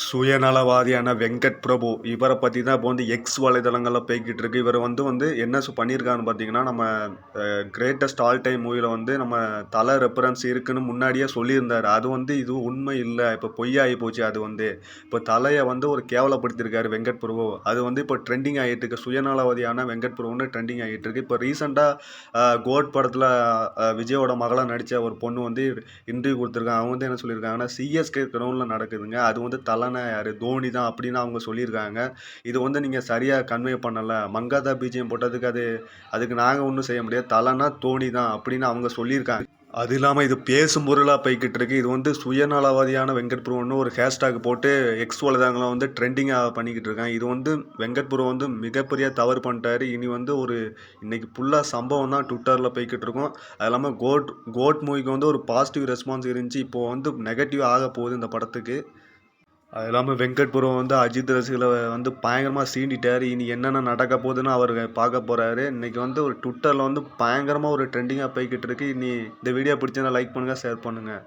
சுயநலவாதியான வெங்கட் பிரபு இவரை பற்றி தான் இப்போ வந்து எக்ஸ் வலைதளங்களில் போய்கிட்டு இருக்கு. இவர் வந்து என்ன பண்ணியிருக்காருன்னு பார்த்தீங்கன்னா, நம்ம கிரேட்டஸ்ட் ஆல் டைம் மூவியில் வந்து நம்ம தலை ரெஃபரன்ஸ் இருக்குன்னு முன்னாடியே சொல்லியிருந்தார். அது வந்து இது உண்மை இல்லை, இப்போ பொய்யாகி போச்சு. அது வந்து இப்போ தலையை வந்து ஒரு கேவலப்படுத்தியிருக்காரு வெங்கட் பிரபு. அது வந்து இப்போ ட்ரெண்டிங் ஆகிட்டு இருக்கு. சுயநலவாதியான வெங்கட் பிரபுன்னு ட்ரெண்டிங் ஆகிட்டு இருக்கு. இப்போ ரீசெண்டாக கோட் படத்தில் விஜயோட மகளாக நடித்த ஒரு பொண்ணு வந்து இன்டர்வியூ கொடுத்துருக்காங்க. அவங்க வந்து என்ன சொல்லியிருக்காங்கன்னா, சிஎஸ்கே கிரவுண்டில் நடக்குதுங்க, அது வந்து தலைனா யார், தோனி தான் அப்படின்னு அவங்க சொல்லியிருக்காங்க. இது வந்து நீங்கள் சரியாக கன்வே பண்ணலை, மங்காதா பிஜிஎம் போட்டதுக்கு அதுக்கு நாங்கள் ஒன்றும் செய்ய முடியாது, தலைனா தோனி தான் அப்படின்னு அவங்க சொல்லியிருக்காங்க. அது இல்லாமல் இது பேசும் பொருளாக போய்கிட்டு இருக்கு. இது வந்து சுயநலவாதியான வெங்கட் பிரபுன்னு ஒரு ஹேஷ்டாக் போட்டு எக்ஸ் வலைதளங்களை வந்து ட்ரெண்டிங்காக பண்ணிக்கிட்டு இருக்காங்க. இது வந்து வெங்கட் பிரபு வந்து மிகப்பெரிய தவறு பண்ணிட்டாரு. இனி வந்து இன்னைக்கு ஃபுல்லாக சம்பவம் தான் ட்விட்டரில் போய்கிட்டு இருக்கும். அது இல்லாமல் கோட் மூவிக்கு வந்து ஒரு பாசிட்டிவ் ரெஸ்பான்ஸ் இருந்துச்சு. இப்போது வந்து நெகட்டிவ் ஆக போகுது இந்த படத்துக்கு. அது இல்லாமல் வெங்கட் பிரபு வந்து அஜித் ரசிகளை வந்து பயங்கரமாக சீண்டிட்டார். இனி என்னென்ன நடக்க போகுதுன்னு அவர் பார்க்க போகிறாரு. இன்றைக்கி வந்து ஒரு ட்விட்டரில் வந்து பயங்கரமாக ஒரு ட்ரெண்டிங்காக போய்கிட்டு இருக்கு. இனி இந்த வீடியோ பிடிச்சிருந்தா லைக் பண்ணுங்கள், ஷேர் பண்ணுங்கள்.